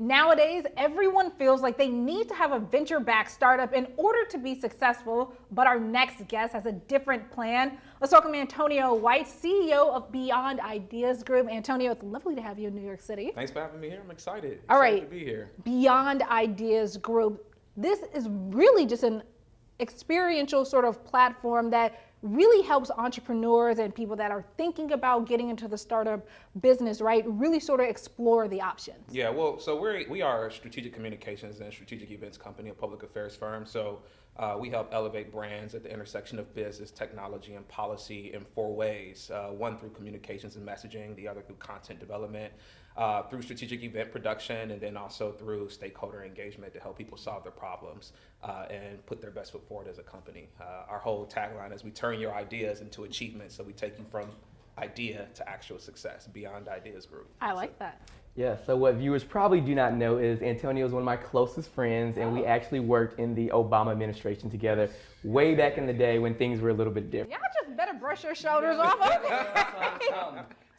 Nowadays, everyone feels like they need to have a venture-backed startup in order to be successful, but our next guest has a different plan. Let's welcome Antonio White, CEO of Beyond Ideas Group. Antonio, it's lovely to have you in New York City. Thanks for having me here. I'm excited. All right, to be here. Beyond Ideas Group. This is really just an experiential sort of platform that really helps entrepreneurs and people that are thinking about getting into the startup business, right? Really sort of explore the options. Yeah, well, so we are a strategic communications and strategic events company, a public affairs firm. So we help elevate brands at the intersection of business, technology, and policy in four ways. One through communications and messaging, the other through content development, through strategic event production, and then also through stakeholder engagement to help people solve their problems and put their best foot forward as a company. Our whole tagline is we turn your ideas into achievements, so we take you from idea to actual success, Beyond Ideas Group. I like that. Yeah, so what viewers probably do not know is Antonio is one of my closest friends, and we actually worked in the Obama administration together way back in the day when things were a little bit different. Y'all just better brush your shoulders off.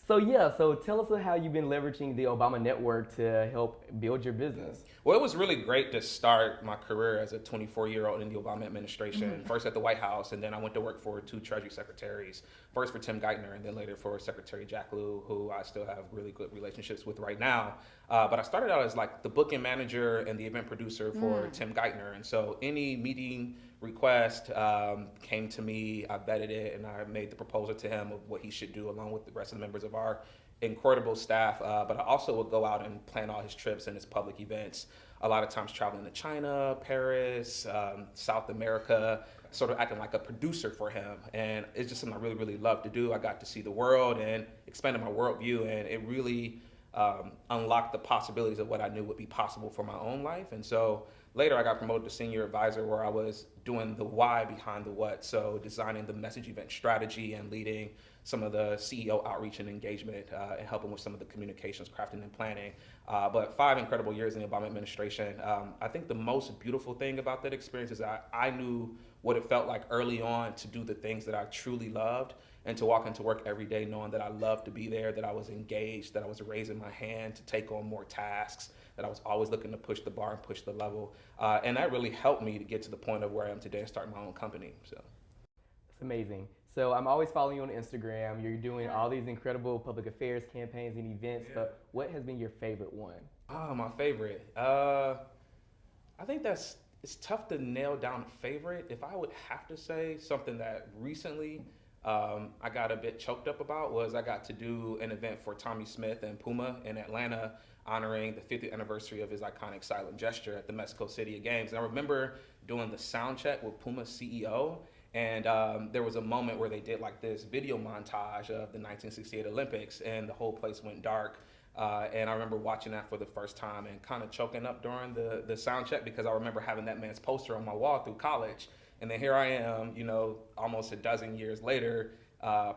So tell us how you've been leveraging the Obama network to help build your business. Well, it was really great to start my career as a 24-year-old in the Obama administration, first at the White House, and then I went to work for two Treasury secretaries, first for Tim Geithner, and then later for Secretary Jack Lew, who I still have really good relationships with right now. But I started out as like the booking manager and the event producer for Tim Geithner, and so any meeting request came to me, I vetted it, and I made the proposal to him of what he should do along with the rest of the members of our incredible staff, but I also would go out and plan all his trips and his public events, a lot of times traveling to China, Paris, South America, sort of acting like a producer for him. And it's just something I really, really love to do. I got to see the world and expanded my worldview, and it really unlocked the possibilities of what I knew would be possible for my own life. And so later I got promoted to senior advisor, where I was doing the why behind the what. So designing the message event strategy and leading some of the CEO outreach and engagement and helping with some of the communications, crafting and planning. But 5 incredible years in the Obama administration. I think the most beautiful thing about that experience is that I knew what it felt like early on to do the things that I truly loved and to walk into work every day knowing that I loved to be there, that I was engaged, that I was raising my hand to take on more tasks, that I was always looking to push the bar and push the level. And that really helped me to get to the point of where I am today and start my own company. So It's amazing. So I'm always following you on Instagram. You're doing all these incredible public affairs campaigns and events, but what has been your favorite one? Oh, my favorite. I think it's tough to nail down a favorite. If I would have to say something that recently I got a bit choked up about was I got to do an event for Tommy Smith and Puma in Atlanta, honoring the 50th anniversary of his iconic silent gesture at the Mexico City Games. And I remember doing the sound check with Puma's CEO, and there was a moment where they did like this video montage of the 1968 Olympics, and the whole place went dark. And I remember watching that for the first time and kind of choking up during the sound check, because I remember having that man's poster on my wall through college. And then here I am, almost a dozen years later,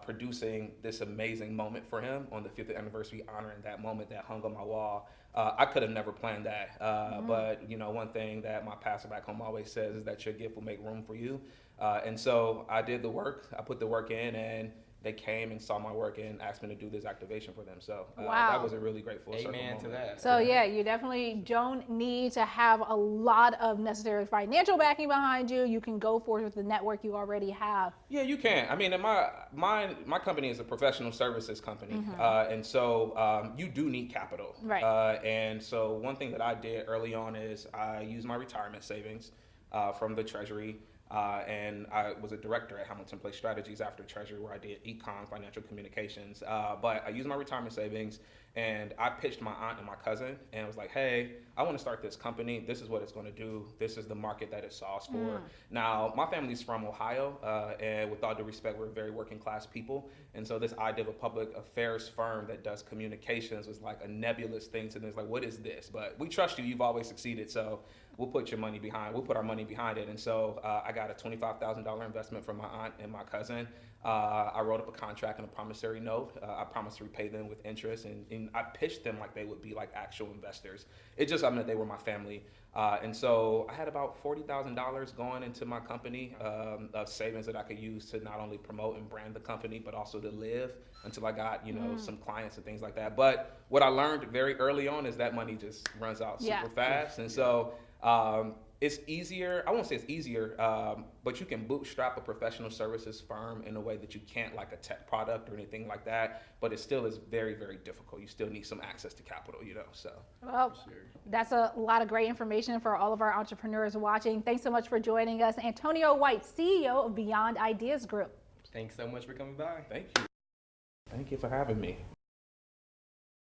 producing this amazing moment for him on the 50th anniversary, honoring that moment that hung on my wall. I could have never planned that, but one thing that my pastor back home always says is that your gift will make room for you. And so I did the work, I put the work in, and they came and saw my work and asked me to do this activation for them. So that was a really grateful Amen to that. So yeah, you definitely don't need to have a lot of necessary financial backing behind you. You can go forward with the network you already have. Yeah, you can. I mean, my company is a professional services company, and so you do need capital. Right. And so one thing that I did early on is I used my retirement savings from the Treasury. And I was a director at Hamilton Place Strategies after Treasury, where I did econ, financial communications. But I used my retirement savings, and I pitched my aunt and my cousin, and was like, hey, I want to start this company. This is what it's going to do. This is the market that it solves for. Now, my family's from Ohio, and with all due respect, we're very working class people. And so this idea of a public affairs firm that does communications was like a nebulous thing to them. It's like, what is this? But we trust you. You've always succeeded. So we'll put our money behind it. And so I got a $25,000 investment from my aunt and my cousin. I wrote up a contract and a promissory note. I promised to repay them with interest and mean, I pitched them like they would be like actual investors. It just, I mean, they were my family. And so I had about $40,000 going into my company of savings that I could use to not only promote and brand the company, but also to live until I got, you know, some clients and things like that. But what I learned very early on is that money just runs out super fast. And so it's easier, I won't say it's easier, but you can bootstrap a professional services firm in a way that you can't like a tech product or anything like that, but it still is very, very difficult. You still need some access to capital, you know, so. Well, that's a lot of great information for all of our entrepreneurs watching. Thanks so much for joining us. Antonio White, CEO of Beyond Ideas Group. Thanks so much for coming by. Thank you. Thank you for having me.